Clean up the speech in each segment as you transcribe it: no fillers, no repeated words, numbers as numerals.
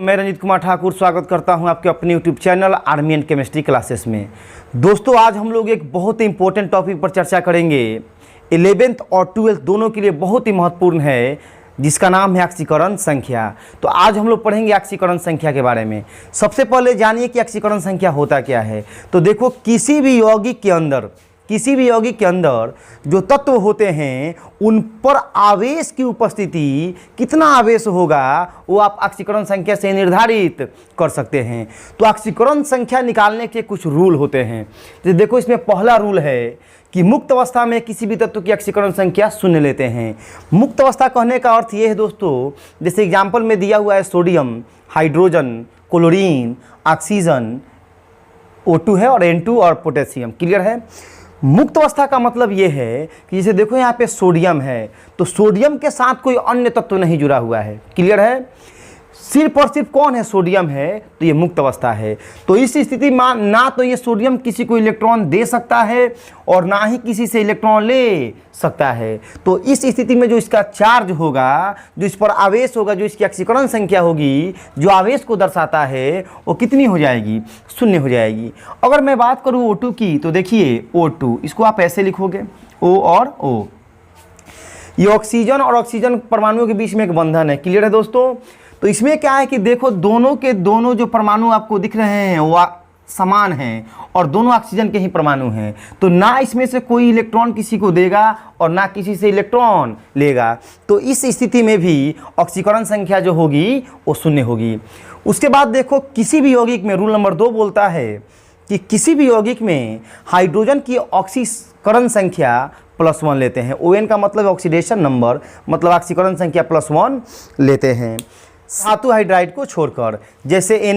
मैं रंजीत कुमार ठाकुर स्वागत करता हूं आपके अपने YouTube channel army and chemistry classes में। दोस्तों, आज हम लोग एक बहुत ही इंपॉर्टेंट टॉपिक पर चर्चा करेंगे। 11th और 12th दोनों के लिए बहुत ही महत्वपूर्ण है, जिसका नाम है ऑक्सीकरण संख्या। तो आज हम लोग पढ़ेंगे ऑक्सीकरण संख्या के बारे में। सबसे पहले जानिए कि ऑक्सीकरण संख्या होता क्या है। तो देखो, किसी भी यौगिक के अंदर जो तत्व होते हैं उन पर आवेश की उपस्थिति, कितना आवेश होगा वो आप ऑक्सीकरण संख्या से निर्धारित कर सकते हैं। तो ऑक्सीकरण संख्या निकालने के कुछ रूल होते हैं। तो देखो, इसमें पहला रूल है कि मुक्त अवस्था में किसी भी तत्व की ऑक्सीकरण संख्या शून्य लेते हैं। मुक्त अवस्था कहने का अर्थ ये है दोस्तों, जैसे एग्जाम्पल में दिया हुआ है sodium, hydrogen, chlorine, oxygen, O2 है और N2 और पोटेशियम। क्लियर है। मुक्त अवस्था का मतलब ये है कि जैसे देखो यहाँ पे सोडियम है, तो सोडियम के साथ कोई अन्य तत्व नहीं जुड़ा हुआ है। क्लियर है। सिर्फ और सिर्फ कौन है? सोडियम है, तो ये मुक्त अवस्था है। तो इस स्थिति में ना तो ये सोडियम किसी को इलेक्ट्रॉन दे सकता है और ना ही किसी से इलेक्ट्रॉन ले सकता है। तो इस स्थिति में जो इसका चार्ज होगा, जो इस पर आवेश होगा, जो इसकी ऑक्सीकरण संख्या होगी, जो आवेश को दर्शाता है, वो कितनी हो जाएगी? शून्य हो जाएगी। अगर मैं बात करूँ O2 की, तो देखिए O2, इसको आप ऐसे लिखोगे, O और O। ये ऑक्सीजन और ऑक्सीजन परमाणुओं के बीच में एक बंधन है। क्लियर है दोस्तों। तो इसमें क्या है कि देखो, दोनों के दोनों जो परमाणु आपको दिख रहे हैं वो समान हैं और दोनों ऑक्सीजन के ही परमाणु हैं। तो ना इसमें से कोई इलेक्ट्रॉन किसी को देगा और ना किसी से इलेक्ट्रॉन लेगा। तो इस स्थिति में भी ऑक्सीकरण संख्या जो होगी वो शून्य होगी। उसके बाद देखो, किसी भी यौगिक में रूल नंबर 2 बोलता है कि किसी भी यौगिक में हाइड्रोजन की ऑक्सीकरण संख्या +1 लेते हैं। ON का मतलब ऑक्सीडेशन नंबर, मतलब ऑक्सीकरण संख्या +1 लेते हैं धातु हाइड्राइड को छोड़कर, जैसे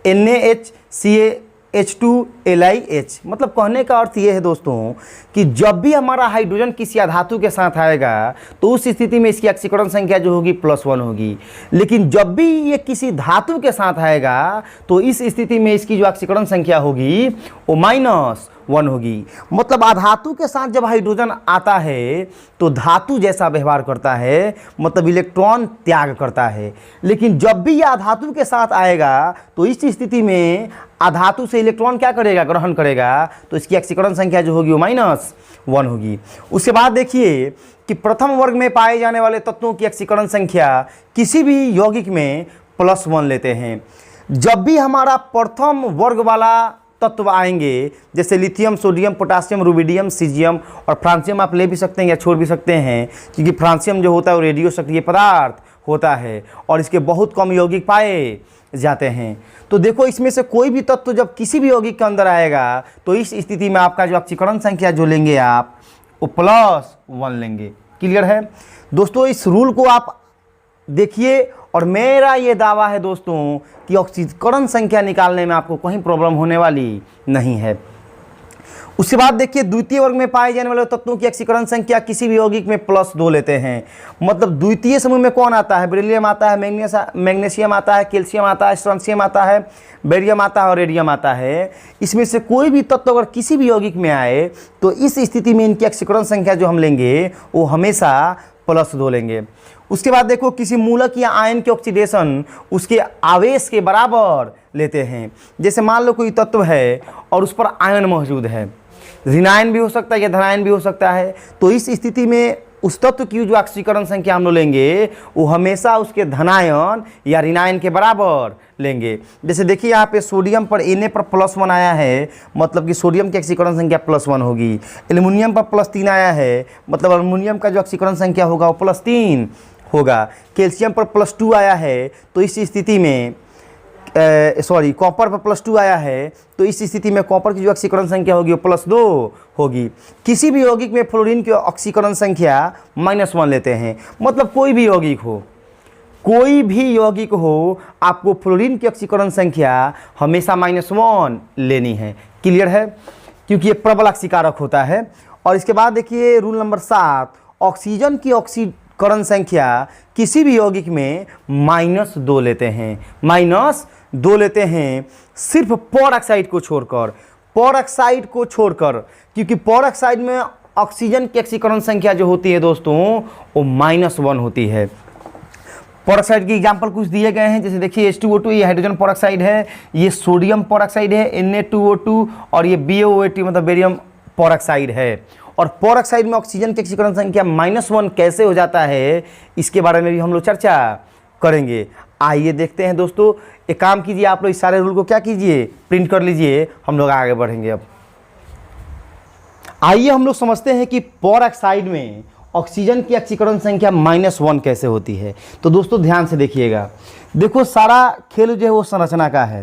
NaHCH2LiH। मतलब कहने का अर्थ ये है दोस्तों कि जब भी हमारा हाइड्रोजन किसी धातु के साथ आएगा तो उस स्थिति में इसकी ऑक्सीकरण संख्या जो होगी +1 होगी। लेकिन जब भी ये किसी धातु के साथ आएगा तो इस स्थिति में इसकी जो ऑक्सीकरण संख्या होगी वो -1 होगी। मतलब आधातु के साथ जब हाइड्रोजन आता है तो धातु जैसा व्यवहार करता है, मतलब इलेक्ट्रॉन त्याग करता है। लेकिन जब भी यह आधातु के साथ आएगा तो इस स्थिति में आधातु से इलेक्ट्रॉन क्या करेगा? ग्रहण करेगा। तो इसकी ऑक्सीकरण संख्या जो होगी वो -1 होगी। उसके बाद देखिए कि प्रथम वर्ग में पाए जाने वाले तत्वों की ऑक्सीकरण संख्या किसी भी यौगिक में +1 लेते हैं। जब भी हमारा प्रथम वर्ग वाला तत्व आएंगे, जैसे lithium, sodium, potassium, rubidium, caesium और फ्रांसियम, आप ले भी सकते हैं या छोड़ भी सकते हैं, क्योंकि फ्रांसियम जो होता है वो रेडियो सक्रिय पदार्थ होता है और इसके बहुत कम यौगिक पाए जाते हैं। तो देखो, इसमें से कोई भी तत्व जब किसी भी यौगिक के अंदर आएगा तो इस स्थिति में आपका जो ऑक्सीकरण संख्या जो लेंगे आप वो +1 लेंगे। क्लियर है दोस्तों। इस रूल को आप देखिए और मेरा ये दावा है दोस्तों कि ऑक्सीकरण संख्या निकालने में आपको कहीं प्रॉब्लम होने वाली नहीं है। उसके बाद देखिए, द्वितीय वर्ग में पाए जाने वाले तत्वों की ऑक्सीकरण संख्या किसी भी यौगिक में +2 लेते हैं। मतलब द्वितीय समूह में कौन आता है? बेरिलियम आता है, मैग्नीशियम आता है, कैल्शियम आता है, स्ट्रोंशियम आता है, बेरियम आता है और रेडियम आता है। इसमें से कोई भी तत्व अगर किसी भी यौगिक में आए तो इस स्थिति में इनकी ऑक्सीकरण संख्या जो हम लेंगे वो हमेशा +2 लेंगे। उसके बाद देखो, किसी मूलक या आयन की ऑक्सीडेशन उसके आवेश के बराबर लेते हैं। जैसे मान लो कोई तत्व है और उस पर आयन मौजूद है, ऋणायन भी हो सकता है या धनायन भी हो सकता है। तो इस स्थिति में उस तत्व की जो ऑक्सीकरण संख्या हम लोग लेंगे वो हमेशा उसके धनायन या ऋणायन के बराबर लेंगे। जैसे देखिए, यहाँ पे सोडियम पर Na पर +1 आया है, मतलब कि सोडियम की ऑक्सीकरण संख्या +1 होगी। एल्युमिनियम पर +3 आया है, मतलब एल्युमिनियम का जो ऑक्सीकरण संख्या होगा वो +3 होगा। कैल्शियम पर +2 आया है, तो इस स्थिति में कॉपर पर +2 आया है, तो इस स्थिति में कॉपर की जो ऑक्सीकरण संख्या होगी वो +2 होगी। किसी भी यौगिक में फ्लोरीन की ऑक्सीकरण संख्या -1 लेते हैं। मतलब कोई भी यौगिक हो, आपको फ्लोरीन की ऑक्सीकरण संख्या हमेशा -1 लेनी है। क्लियर है, क्योंकि ये प्रबल ऑक्सीकारक होता है। और इसके बाद देखिए रूल नंबर 7, ऑक्सीजन की ऑक्सीकरण संख्या किसी भी यौगिक में -2 लेते हैं। -2 लेते हैं सिर्फ परऑक्साइड को छोड़कर, क्योंकि परऑक्साइड में ऑक्सीजन की ऑक्सीकरण संख्या जो होती है दोस्तों वो -1 होती है। पेरोक्साइड की एग्जांपल कुछ दिए गए हैं, जैसे देखिए H2O2 ये हाइड्रोजन पेरोक्साइड है, ये सोडियम पेरोक्साइड है Na2O2, और ये BaOH मतलब बेरियम पेरोक्साइड है। और पेरोक्साइड में ऑक्सीजन की ऑक्सीकरण संख्या -1 कैसे हो जाता है, इसके बारे में भी हम लोग चर्चा करेंगे। आइए देखते हैं दोस्तों। एक काम कीजिए, आप लोग इस सारे रूल को क्या कीजिए, प्रिंट कर लीजिए, हम लोग आगे बढ़ेंगे। अब आइए हम लोग समझते हैं कि पेरोक्साइड में ऑक्सीजन की ऑक्सीकरण संख्या -1 कैसे होती है। तो दोस्तों ध्यान से देखिएगा, देखो सारा खेल जो है वो संरचना का है।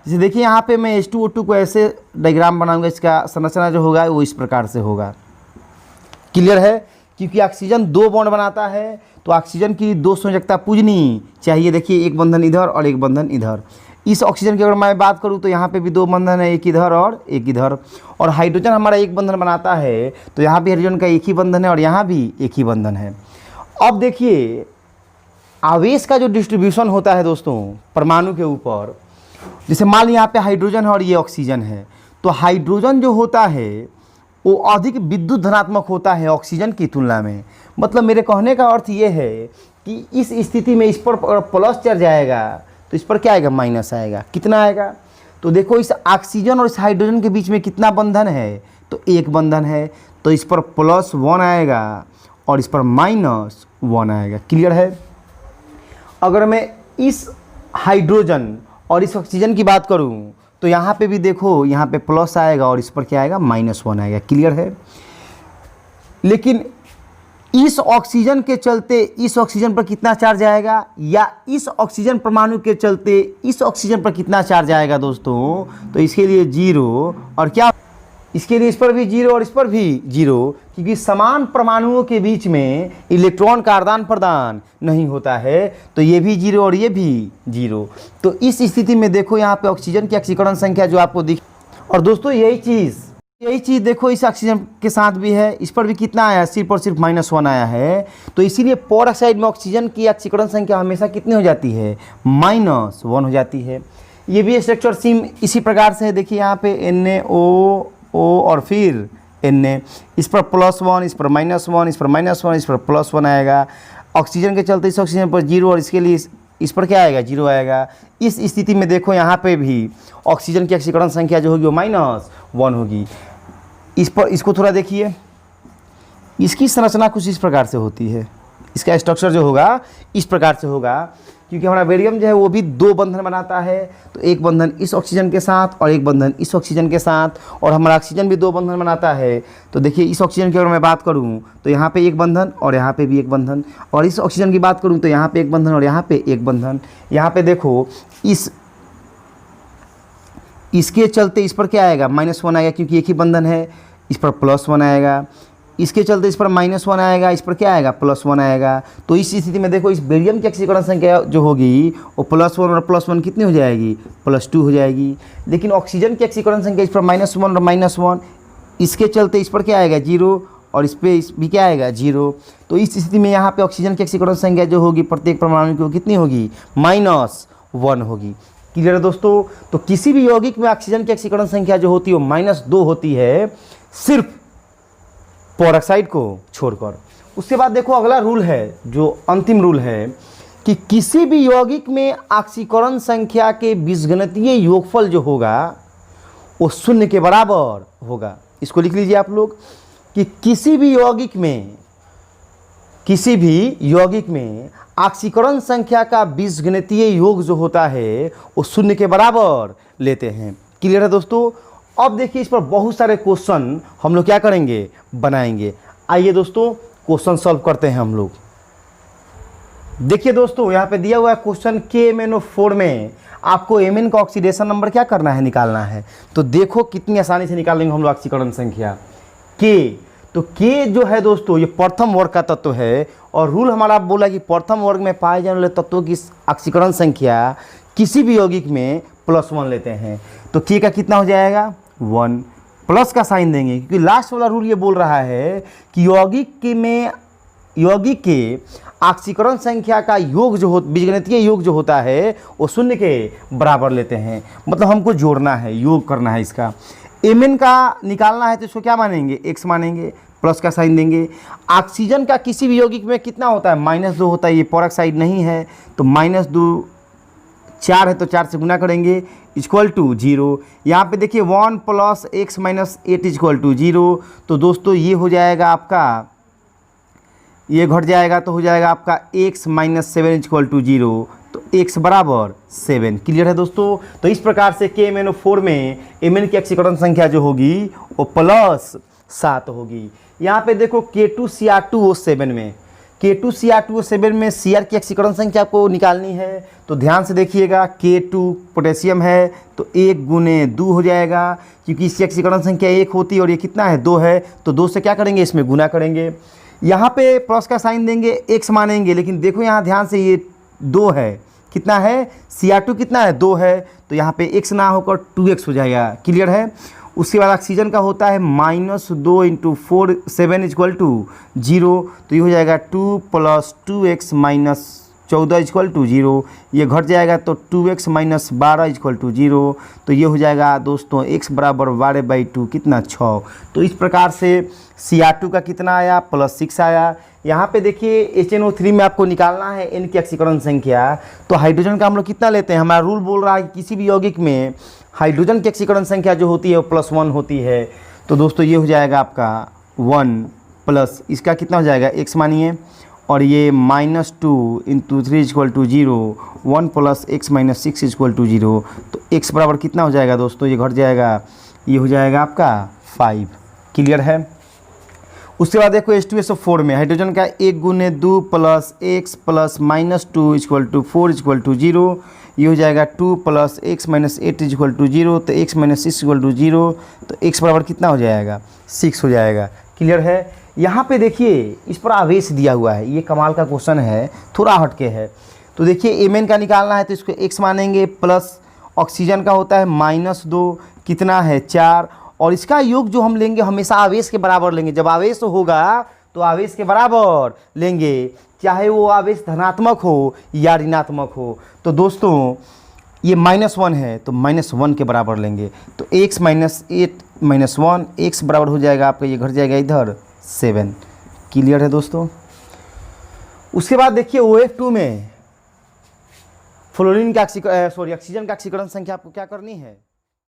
जैसे देखिए यहाँ पे मैं H2O2 को ऐसे डायग्राम बनाऊंगा, इसका संरचना जो होगा वो इस प्रकार से होगा। क्लियर है, क्योंकि ऑक्सीजन 2 बॉन्ड बनाता है, तो ऑक्सीजन की 2 संयोजकता पूजनी चाहिए। देखिए एक बंधन इधर और एक बंधन इधर। इस ऑक्सीजन की अगर मैं बात करूं तो यहाँ पे भी 2 बंधन है, एक इधर और एक इधर। और हाइड्रोजन हमारा एक बंधन बनाता है, तो यहाँ भी हाइड्रोजन का एक ही बंधन है और यहाँ भी एक ही बंधन है। अब देखिए आवेश का जो डिस्ट्रीब्यूशन होता है दोस्तों परमाणु के ऊपर, जैसे मान लीजिए यहाँ पे हाइड्रोजन है और ये ऑक्सीजन है, तो हाइड्रोजन जो होता है वो अधिक विद्युत धनात्मक होता है ऑक्सीजन की तुलना में। मतलब मेरे कहने का अर्थ ये है कि इस स्थिति में इस पर प्लस चढ़ जाएगा तो इस पर क्या आएगा, माइनस आएगा। कितना आएगा, तो देखो इस ऑक्सीजन और इस हाइड्रोजन के बीच में कितना बंधन है, तो एक बंधन है, तो इस पर +1 आएगा और इस पर -1 आएगा। क्लियर है। अगर मैं इस हाइड्रोजन और इस ऑक्सीजन की बात करूं तो यहाँ पे भी देखो, यहाँ पे प्लस आएगा और इस पर क्या आएगा, -1 आएगा। क्लियर है। लेकिन इस ऑक्सीजन के चलते इस ऑक्सीजन पर कितना चार्ज आएगा, या इस ऑक्सीजन परमाणु के चलते इस ऑक्सीजन पर कितना चार्ज आएगा दोस्तों, तो इसके लिए 0 और क्या, इसके लिए इस पर भी 0 और इस पर भी 0, क्योंकि समान परमाणुओं के बीच में इलेक्ट्रॉन का आदान प्रदान नहीं होता है, तो ये भी 0 और ये भी 0। तो इस स्थिति में देखो यहाँ पे ऑक्सीजन की ऑक्सीकरण संख्या जो आपको दिख, और दोस्तों यही चीज़ देखो इस ऑक्सीजन के साथ भी है, इस पर भी कितना आया है, सिर्फ और सिर्फ -1 आया है। तो इसीलिए पेरोक्साइड में ऑक्सीजन की ऑक्सीकरण संख्या हमेशा कितनी हो जाती है, -1 हो जाती है। ये भी स्ट्रक्चर सेम इसी प्रकार से है। देखिए यहाँ पे NaOO और फिर Na, इस पर +1, इस पर -1, इस पर -1, इस पर +1 आएगा। ऑक्सीजन के चलते इस ऑक्सीजन पर 0 और इसके लिए इस पर क्या आएगा, 0 आएगा। इस स्थिति में देखो यहाँ पे भी ऑक्सीजन की ऑक्सीकरण संख्या जो होगी वो -1 होगी। इस पर इसको थोड़ा देखिए, इसकी संरचना कुछ इस प्रकार से होती है, इसका स्ट्रक्चर जो होगा इस प्रकार से होगा, क्योंकि हमारा बेरियम जो है वो भी 2 बंधन बनाता है, तो एक बंधन इस ऑक्सीजन के साथ और एक बंधन इस ऑक्सीजन के साथ, और हमारा ऑक्सीजन भी 2 बंधन बनाता है। तो देखिए इस ऑक्सीजन की अगर मैं बात करूं तो यहाँ पे एक बंधन और यहाँ पे भी एक बंधन, और इस ऑक्सीजन की बात करूं तो यहाँ पे एक बंधन और यहाँ पे एक बंधन। यहाँ पे देखो इसके चलते इस पर क्या आएगा, -1 आएगा, क्योंकि एक ही बंधन है। इस पर +1 आएगा, इसके चलते इस पर -1 आएगा, इस पर क्या आएगा, +1 आएगा। तो इस स्थिति में देखो इस बेरियम की ऑक्सीकरण संख्या जो होगी वो +1 और +1 कितनी हो जाएगी, +2 हो जाएगी। लेकिन ऑक्सीजन की ऑक्सीकरण संख्या इस पर -1 और -1, इसके चलते इस पर क्या आएगा, 0, और इस पर भी क्या आएगा, 0। तो इस स्थिति में यहाँ पे ऑक्सीजन की ऑक्सीकरण संख्या जो होगी प्रत्येक परमाणु की कितनी होगी, -1 होगी। क्लियर है दोस्तों। तो किसी भी यौगिक में ऑक्सीजन की ऑक्सीकरण संख्या जो होती है वो -2 होती है, सिर्फ पेरोक्साइड को छोड़कर। उसके बाद देखो अगला रूल है, जो अंतिम रूल है, कि किसी भी यौगिक में ऑक्सीकरण संख्या के बीजगणितीय योगफल जो होगा वो 0 के बराबर होगा। इसको लिख लीजिए आप लोग कि किसी भी यौगिक में ऑक्सीकरण संख्या का बीजगणितीय योग जो होता है वो 0 के बराबर लेते हैं। क्लियर है दोस्तों। अब देखिए इस पर बहुत सारे क्वेश्चन हम लोग क्या करेंगे, बनाएंगे। आइए दोस्तों क्वेश्चन सॉल्व करते हैं हम लोग। देखिए दोस्तों यहाँ पे दिया हुआ है क्वेश्चन KMnO4 में आपको Mn का ऑक्सीडेशन नंबर क्या करना है, निकालना है। तो देखो कितनी आसानी से निकाल लेंगे हम लोग ऑक्सीकरण संख्या K। तो K जो है दोस्तों ये प्रथम वर्ग का तत्व है, और रूल हमारा बोला कि प्रथम वर्ग में पाए जाने वाले तत्वों की ऑक्सीकरण संख्या किसी भी यौगिक में +1 लेते हैं। तो K का कितना हो जाएगा, 1, प्लस का साइन देंगे, क्योंकि लास्ट वाला रूल ये बोल रहा है कि यौगिक के ऑक्सीकरण संख्या का योग जो बीजगणितीय योग जो होता है वो 0 के बराबर लेते हैं। मतलब हमको जोड़ना है, योग करना है इसका। Mn का निकालना है तो इसको क्या मानेंगे, x मानेंगे, प्लस का साइन देंगे। ऑक्सीजन का किसी भी यौगिक में कितना होता है, -2 होता है, ये पेरोक्साइड नहीं है तो -2, 4 है तो 4 से गुना करेंगे, इक्वल टू 0। यहाँ पे देखिए 1 + x - 8 इक्वल टू 0। तो दोस्तों ये हो जाएगा आपका, ये घट जाएगा तो हो जाएगा आपका x - 7 इक्वल टू 0। तो x बराबर 7। क्लियर है दोस्तों। तो इस प्रकार से KMnO4 में Mn की ऑक्सीकरण संख्या जो होगी वो +7 होगी। यहाँ पे देखो K2Cr2O7 में, K2Cr2O7 में Cr की ऑक्सीकरण संख्या आपको निकालनी है। तो ध्यान से देखिएगा, K2 पोटेशियम है तो 1 × 2 हो जाएगा, क्योंकि इसकी ऑक्सीकरण संख्या 1 होती है और ये कितना है, 2 है। तो 2 से क्या करेंगे, इसमें गुना करेंगे। यहाँ पे प्लस का साइन देंगे, x मानेंगे, लेकिन देखो यहाँ ध्यान से ये 2 है, कितना है, Cr2 कितना है, 2 है। तो यहाँ पे x ना होकर 2x हो जाएगा। क्लियर है। उसके बाद ऑक्सीजन का होता है -2 × 4 7 इक्वल टू 0। तो ये हो जाएगा 2 + 2x - 14 इक्वल टू 0। ये घट जाएगा तो 2x - 12 इक्वल टू 0। तो ये हो जाएगा दोस्तों x बराबर 12/2 कितना, 6। तो इस प्रकार से Cr2 का कितना आया, +6 आया। यहाँ पे देखिए HNO3 में आपको निकालना है N की ऑक्सीकरण संख्या। तो हाइड्रोजन का हम लोग कितना लेते हैं, हमारा रूल बोल रहा है कि किसी भी यौगिक में हाइड्रोजन की ऑक्सीकरण संख्या जो होती है वो +1 होती है। तो दोस्तों ये हो जाएगा आपका 1 प्लस इसका कितना हो जाएगा, x मानिए, और ये -2 × 3 equal to 0, 1 + x - 6 equal to 0। तो x बराबर कितना हो जाएगा दोस्तों, ये घट जाएगा, ये हो जाएगा आपका 5। क्लियर है। उसके बाद देखो H2SO4 में हाइड्रोजन का 1 × 2 + x + -2 equal to 4 equal to 0। ये हो जाएगा 2 + x - 8 इक्वल टू 0। तो x - 6 इक्वल टू 0। तो x बराबर कितना हो जाएगा, 6 हो जाएगा। क्लियर है। यहाँ पे देखिए इस पर आवेश दिया हुआ है, ये कमाल का क्वेश्चन है, थोड़ा हटके है। तो देखिए Mn का निकालना है तो इसको x मानेंगे, प्लस ऑक्सीजन का होता है -2, कितना है, 4। और इसका योग जो हम लेंगे हमेशा आवेश के बराबर लेंगे। जब आवेश होगा तो आवेश के बराबर लेंगे, चाहे वो आवेश धनात्मक हो या ऋणात्मक हो। तो दोस्तों ये -1 है तो -1 के बराबर लेंगे। तो x - 8 - 1, x बराबर हो जाएगा आपका, ये घट जाएगा इधर 7। क्लियर है दोस्तों। उसके बाद देखिए OF2 में फ्लोरीन का ऑक्सीजन का ऑक्सीकरण संख्या आपको क्या करनी है,